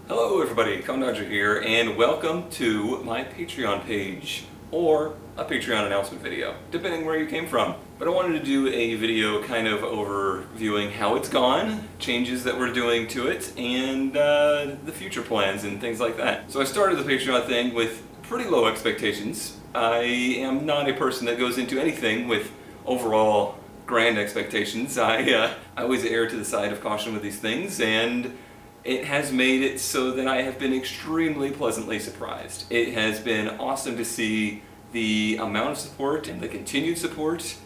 Hello everybody, Dodger here, and welcome to my Patreon page, or a Patreon announcement video, depending where you came from. But I wanted to do a video kind of overviewing how it's gone, changes that we're doing to it, and the future plans and things like that. So I started the Patreon thing with pretty low expectations. I am not a person that goes into anything with overall grand expectations. I always err to the side of caution with these things, and it has made it so that I have been extremely pleasantly surprised. It has been awesome to see the amount of support and the continued support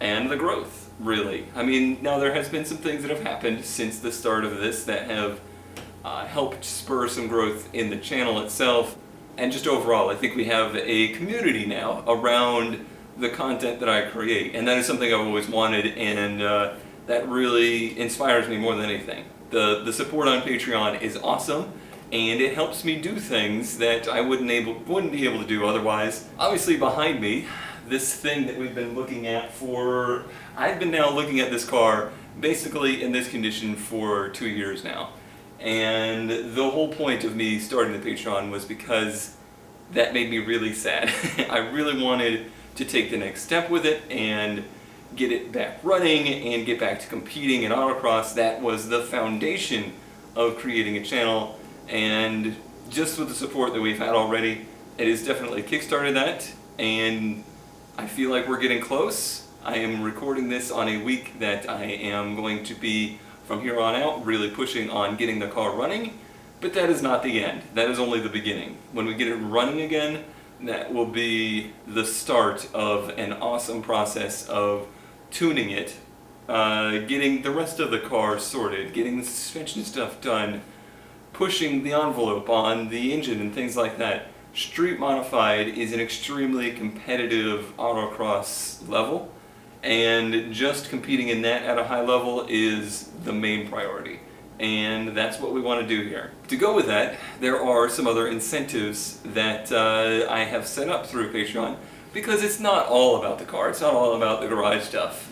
and the growth, really. I mean, now there has been some things that have happened since the start of this that have helped spur some growth in the channel itself. And just overall, I think we have a community now around the content that I create. And that is something I've always wanted, and that really inspires me more than anything. The support on Patreon is awesome, and it helps me do things that I wouldn't be able to do otherwise. Obviously behind me, this thing that we've been looking at I've been now looking at this car basically in this condition for 2 years now. And the whole point of me starting the Patreon was because that made me really sad. I really wanted to take the next step with it and get it back running and get back to competing in autocross. That was the foundation of creating a channel, and just with the support that we've had already, it has definitely kickstarted that, and I feel like we're getting close. I am recording this on a week that I am going to be, from here on out, really pushing on getting the car running, but that is not the end. That is only the beginning. When we get it running again, that will be the start of an awesome process of tuning it, getting the rest of the car sorted, getting the suspension stuff done, pushing the envelope on the engine and things like that. Street Modified is an extremely competitive autocross level, and just competing in that at a high level is the main priority. And that's what we want to do here. To go with that, there are some other incentives that I have set up through Patreon, because it's not all about the car, it's not all about the garage stuff.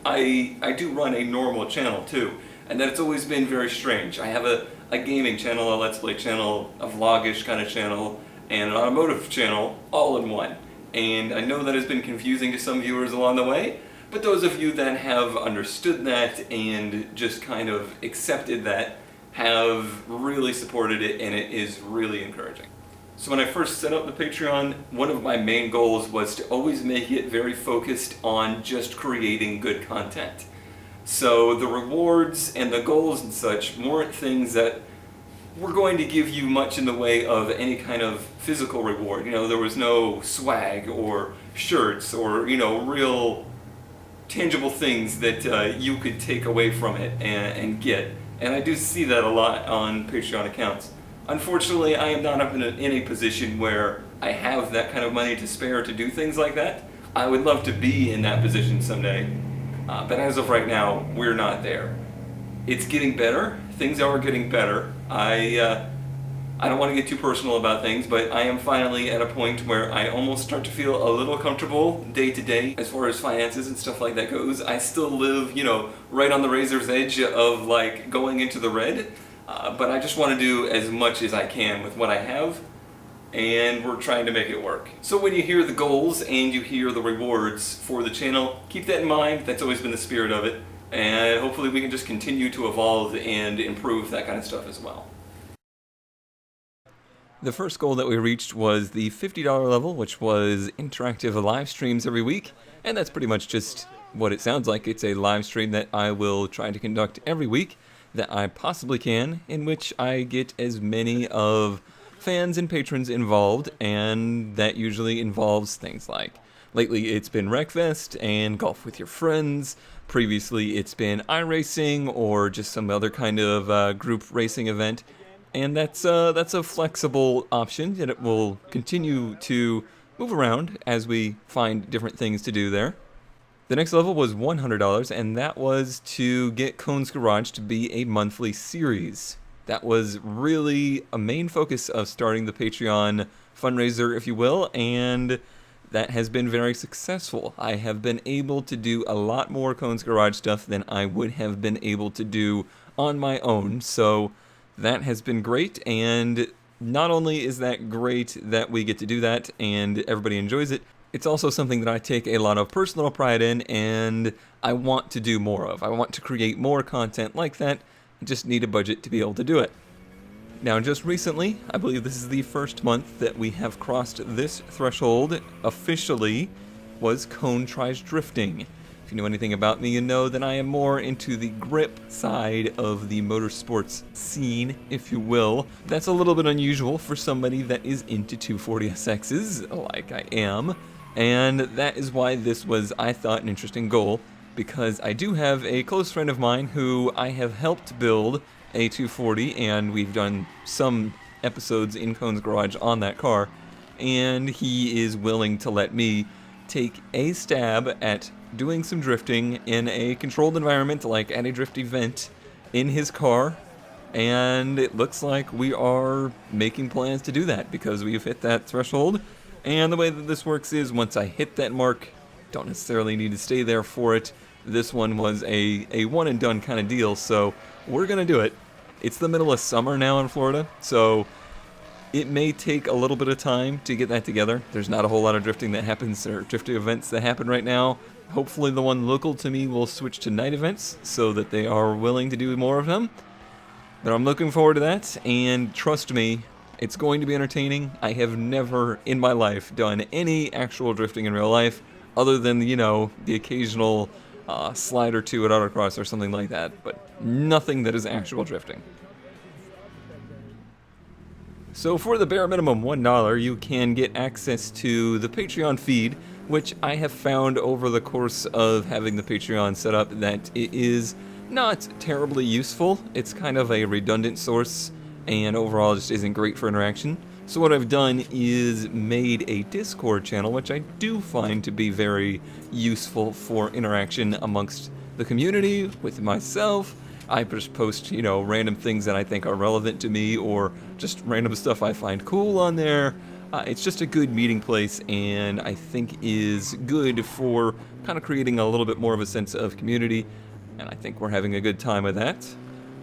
I do run a normal channel too, and that's always been very strange. I have a gaming channel, a Let's Play channel, a vlogish kind of channel, and an automotive channel all in one. And I know that has been confusing to some viewers along the way, but those of you that have understood that and just kind of accepted that have really supported it, and it is really encouraging. So when I first set up the Patreon, one of my main goals was to always make it very focused on just creating good content. So the rewards and the goals and such weren't things that were going to give you much in the way of any kind of physical reward. You know, there was no swag or shirts or, you know, real tangible things that you could take away from it and get. And I do see that a lot on Patreon accounts. Unfortunately, I am not in a position where I have that kind of money to spare to do things like that. I would love to be in that position someday, but as of right now, we're not there. It's getting better. Things are getting better. I don't want to get too personal about things, but I am finally at a point where I almost start to feel a little comfortable day to day as far as finances and stuff like that goes. I still live, you know, right on the razor's edge of like going into the red. But I just want to do as much as I can with what I have, and we're trying to make it work. So when you hear the goals and you hear the rewards for the channel, keep that in mind. That's always been the spirit of it, and hopefully we can just continue to evolve and improve that kind of stuff as well. The first goal that we reached was the $50 level, which was interactive live streams every week, and that's pretty much just what it sounds like. It's a live stream that I will try to conduct every week that I possibly can, in which I get as many of fans and patrons involved, and that usually involves things like, lately it's been Wreckfest and golf with your friends. Previously it's been Iracing or just some other kind of group racing event, and that's a flexible option, and it will continue to move around as we find different things to do there. The next level was $100, and that was to get Cone's Garage to be a monthly series. That was really a main focus of starting the Patreon fundraiser, if you will, and that has been very successful. I have been able to do a lot more Cone's Garage stuff than I would have been able to do on my own, so that has been great, and not only is that great that we get to do that and everybody enjoys it, it's also something that I take a lot of personal pride in, and I want to do more of. I want to create more content like that. I just need a budget to be able to do it. Now, just recently, I believe this is the first month that we have crossed this threshold officially, was Cone Tries Drifting. If you know anything about me, you know that I am more into the grip side of the motorsports scene, if you will. That's a little bit unusual for somebody that is into 240SXs, like I am, and that is why this was, I thought, an interesting goal, because I do have a close friend of mine who I have helped build a 240, and we've done some episodes in Cone's Garage on that car, and he is willing to let me take a stab at doing some drifting in a controlled environment, like at a drift event, in his car, and it looks like we are making plans to do that because we've hit that threshold. And the way that this works is, once I hit that mark, don't necessarily need to stay there for it. This one was a one and done kind of deal, so we're gonna do it. It's the middle of summer now in Florida, so it may take a little bit of time to get that together. There's not a whole lot of drifting that happens, or drifting events that happen right now. Hopefully the one local to me will switch to night events so that they are willing to do more of them. But I'm looking forward to that, and trust me, it's going to be entertaining. I have never in my life done any actual drifting in real life, other than, you know, the occasional slide or two at autocross or something like that, but nothing that is actual drifting. So for the bare minimum $1, you can get access to the Patreon feed, which I have found over the course of having the Patreon set up that it is not terribly useful. It's kind of a redundant source, and overall just isn't great for interaction. So what I've done is made a Discord channel, which I do find to be very useful for interaction amongst the community, with myself. I just post, you know, random things that I think are relevant to me, or just random stuff I find cool on there. It's just a good meeting place, and I think is good for kind of creating a little bit more of a sense of community, and I think we're having a good time with that.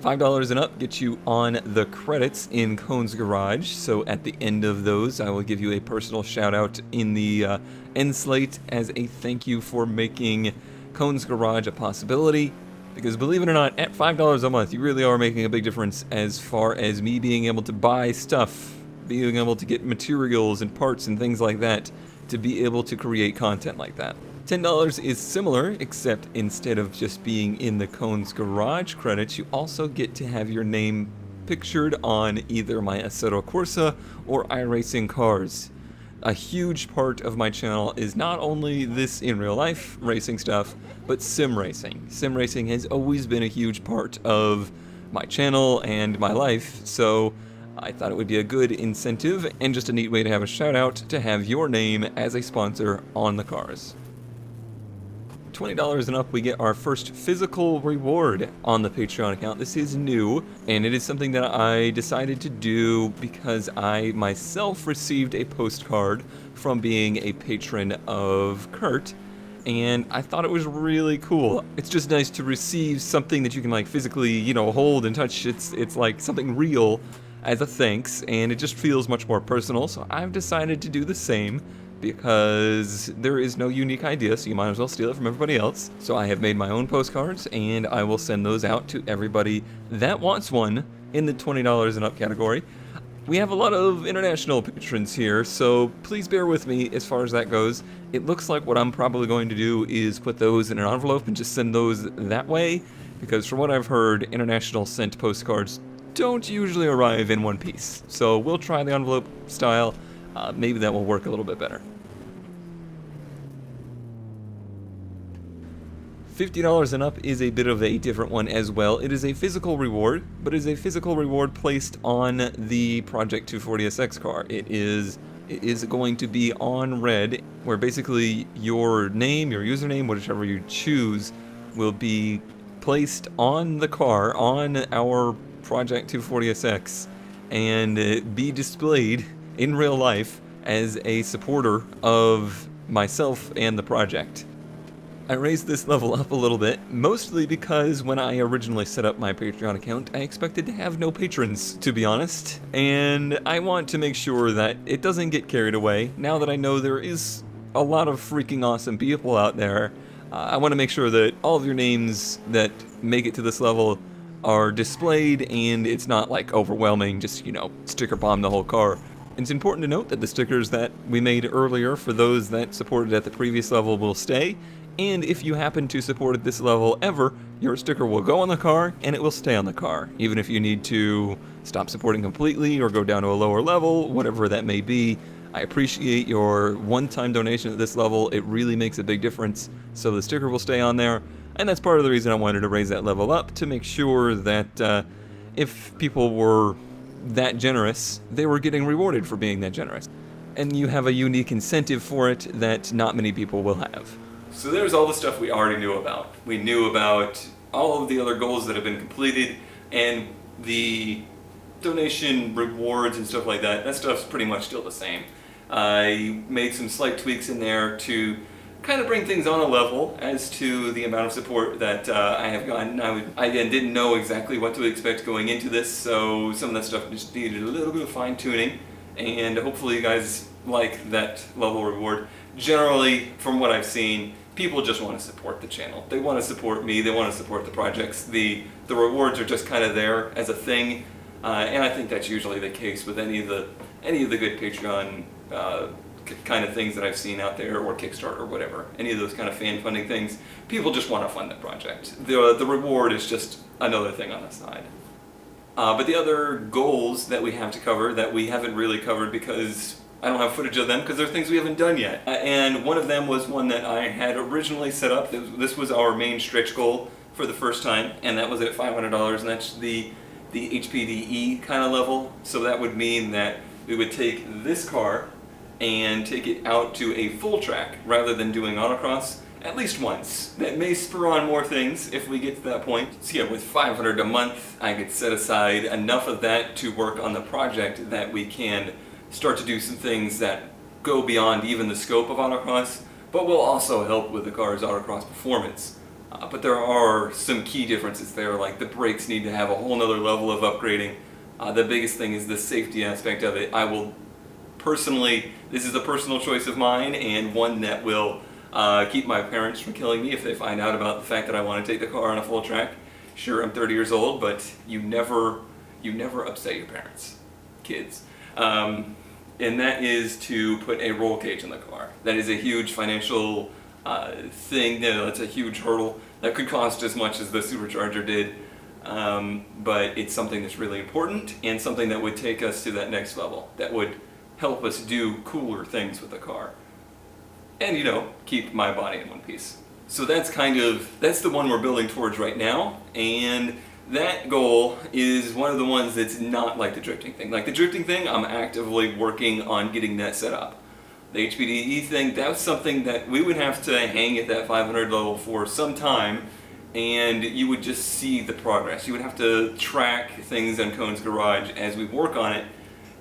$5 and up gets you on the credits in Cone's Garage, so at the end of those I will give you a personal shout out in the end slate as a thank you for making Cone's Garage a possibility, because believe it or not, at $5 a month you really are making a big difference as far as me being able to buy stuff, being able to get materials and parts and things like that to be able to create content like that. $10 is similar, except instead of just being in the Cone's Garage credits, you also get to have your name pictured on either my Assetto Corsa or Iracing cars. A huge part of my channel is not only this in real life racing stuff, but sim racing. Sim racing has always been a huge part of my channel and my life, so I thought it would be a good incentive and just a neat way to have a shout out to have your name as a sponsor on the cars. $20 and up, we get our first physical reward on the Patreon account. This is new, and it is something that I decided to do because I myself received a postcard from being a patron of Kurt, and I thought it was really cool. It's just nice to receive something that you can like physically, you know, hold and touch. It's like something real as a thanks, and it just feels much more personal, so I've decided to do the same, because there is no unique idea, so you might as well steal it from everybody else. So I have made my own postcards, and I will send those out to everybody that wants one in the $20 and up category. We have a lot of international patrons here, so please bear with me as far as that goes. It looks like what I'm probably going to do is put those in an envelope and just send those that way, because from what I've heard, international sent postcards don't usually arrive in one piece. So we'll try the envelope style. Maybe that will work a little bit better. $50 and up is a bit of a different one as well. It is a physical reward, but it is a physical reward placed on the Project 240SX car. It is going to be on red, where basically your name, your username, whichever you choose, will be placed on the car, on our Project 240SX, and be displayed in real life as a supporter of myself and the project. I raised this level up a little bit, mostly because when I originally set up my Patreon account, I expected to have no patrons, to be honest, and I want to make sure that it doesn't get carried away. Now that I know there is a lot of freaking awesome people out there, I want to make sure that all of your names that make it to this level are displayed and it's not like overwhelming, just, sticker bomb the whole car. It's important to note that the stickers that we made earlier for those that supported at the previous level will stay, and if you happen to support at this level ever, your sticker will go on the car and it will stay on the car, even if you need to stop supporting completely or go down to a lower level, whatever that may be. I appreciate your one-time donation at this level. It really makes a big difference, so the sticker will stay on there, and that's part of the reason I wanted to raise that level up, to make sure that if people were that generous, they were getting rewarded for being that generous. And you have a unique incentive for it that not many people will have. So there's all the stuff we already knew about. We knew about all of the other goals that have been completed, and the donation rewards and stuff like that. That stuff's pretty much still the same. I made some slight tweaks in there to kind of bring things on a level as to the amount of support that I have gotten. I again didn't know exactly what to expect going into this, so some of that stuff just needed a little bit of fine tuning, and hopefully you guys like that level reward. Generally, from what I've seen, people just want to support the channel. They want to support me, they want to support the projects. The rewards are just kind of there as a thing, and I think that's usually the case with any of the good Patreon kind of things that I've seen out there, or Kickstarter or whatever. Any of those kind of fan funding things, people just want to fund the project. The reward is just another thing on the side. But the other goals that we have to cover that we haven't really covered because I don't have footage of them, because they're things we haven't done yet. And one of them was one that I had originally set up. This was our main stretch goal for the first time, and that was at $500, and that's the HPDE kind of level. So that would mean that we would take this car and take it out to a full track rather than doing autocross at least once. That may spur on more things if we get to that point. So yeah, with $500 a month, I could set aside enough of that to work on the project that we can start to do some things that go beyond even the scope of autocross, but will also help with the car's autocross performance. But there are some key differences there, like the brakes need to have a whole nother level of upgrading. The biggest thing is the safety aspect of it. I will personally, this is a personal choice of mine, and one that will keep my parents from killing me if they find out about the fact that I want to take the car on a full track. Sure, I'm 30 years old, but you never upset your parents, kids. And that is to put a roll cage in the car. That is a huge financial thing. It's a huge hurdle that could cost as much as the supercharger did, but it's something that's really important and something that would take us to that next level, that would help us do cooler things with the car, and keep my body in one piece. So that's the one we're building towards right now, and that goal is one of the ones that's not like the drifting thing. Like the drifting thing, I'm actively working on getting that set up. The HPDE thing, that's something that we would have to hang at that 500 level for some time, and you would just see the progress. You would have to track things on Cone's Garage as we work on it,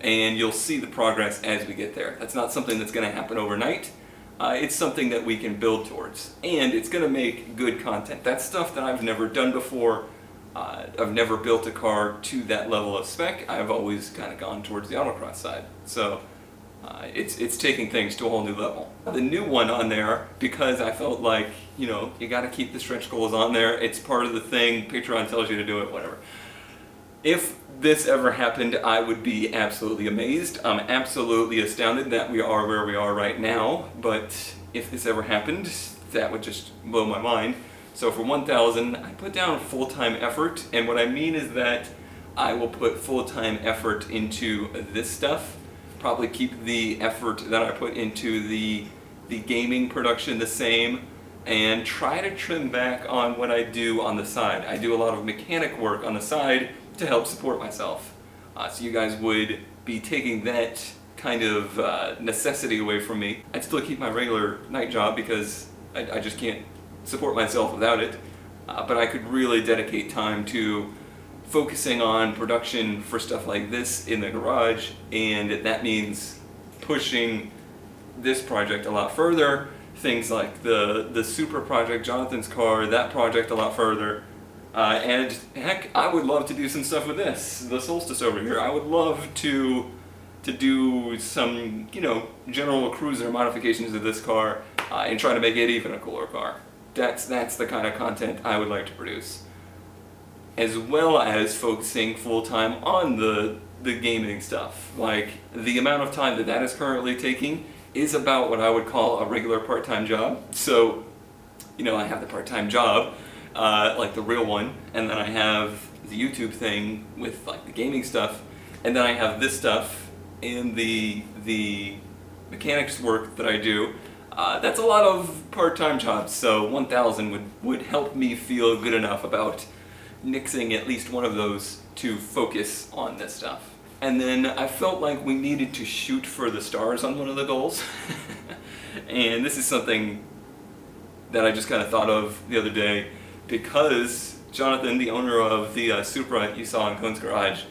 and you'll see the progress as we get there. That's not something that's going to happen overnight. It's something that we can build towards, and it's going to make good content. That's stuff that I've never done before. I've never built a car to that level of spec. I've always kind of gone towards the autocross side. So it's taking things to a whole new level. The new one on there, because I felt like, you got to keep the stretch goals on there. It's part of the thing. Patreon tells you to do it, whatever. If this ever happened, I would be absolutely amazed. I'm absolutely astounded that we are where we are right now, but if this ever happened, that would just blow my mind. So for 1,000, I put down full-time effort, and what I mean is that I will put full-time effort into this stuff, probably keep the effort that I put into the gaming production the same, and try to trim back on what I do on the side. I do a lot of mechanic work on the side to help support myself. So you guys would be taking that kind of necessity away from me. I'd still keep my regular night job because I just can't support myself without it, but I could really dedicate time to focusing on production for stuff like this in the garage, and that means pushing this project a lot further, things like the Super project, Jonathan's car, that project a lot further. And heck, I would love to do some stuff with this, the Solstice over here. I would love to do some, you know, general cruiser modifications of this car and try to make it even a cooler car. That's the kind of content I would like to produce. As well as focusing full-time on the gaming stuff. Like, the amount of time that is currently taking is about what I would call a regular part-time job. So, you know, I have the part-time job, like the real one, and then I have the YouTube thing with like the gaming stuff, and then I have this stuff and the mechanics work that I do. That's a lot of part-time jobs, so 1,000 would help me feel good enough about nixing at least one of those to focus on this stuff. And then I felt like we needed to shoot for the stars on one of the goals. And this is something that I just kind of thought of the other day, because Jonathan, the owner of the Supra you saw in Cone's garage,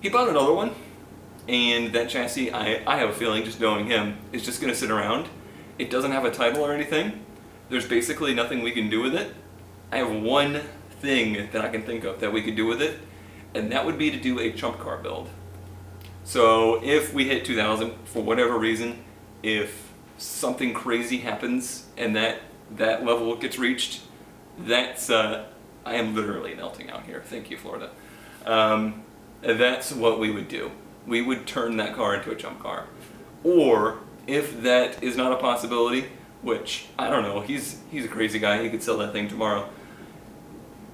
he bought another one, and that chassis, I have a feeling, just knowing him, is just going to sit around. It doesn't have a title or anything. There's basically nothing we can do with it. I have one thing that I can think of that we could do with it, and that would be to do a chump car build. So if we hit 2,000 for whatever reason, if something crazy happens and that level gets reached, that's I am literally melting out here. Thank you, Florida. That's what we would do. We would turn that car into a chump car. Or if that is not a possibility, which I don't know, he's a crazy guy, he could sell that thing tomorrow,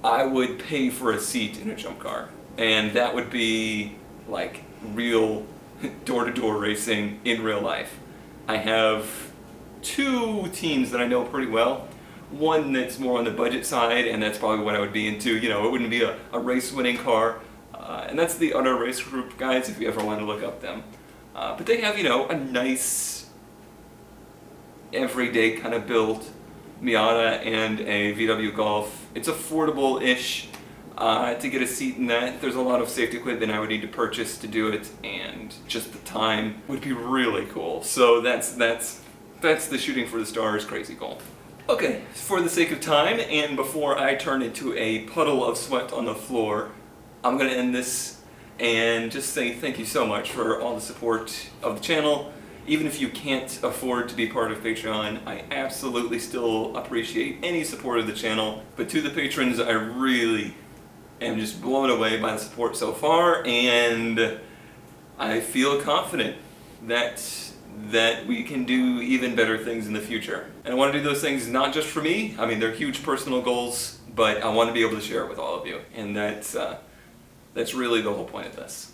I would pay for a seat in a chump car. And that would be like real door-to-door racing in real life. I have two teams that I know pretty well. One that's more on the budget side, and that's probably what I would be into. You know, it wouldn't be a race-winning car. And that's the Utter Race Group guys, if you ever want to look up them. But they have, you know, a nice, everyday kind of build Miata and a VW Golf. It's affordable-ish to get a seat in that. There's a lot of safety equipment I would need to purchase to do it, and just the time would be really cool. So that's the shooting for the stars crazy goal. Okay, for the sake of time, and before I turn into a puddle of sweat on the floor, I'm going to end this and just say thank you so much for all the support of the channel. Even if you can't afford to be part of Patreon, I absolutely still appreciate any support of the channel. But to the patrons, I really am just blown away by the support so far, and I feel confident that we can do even better things in the future. And I want to do those things not just for me. I mean, they're huge personal goals, but I want to be able to share it with all of you. And that's really the whole point of this.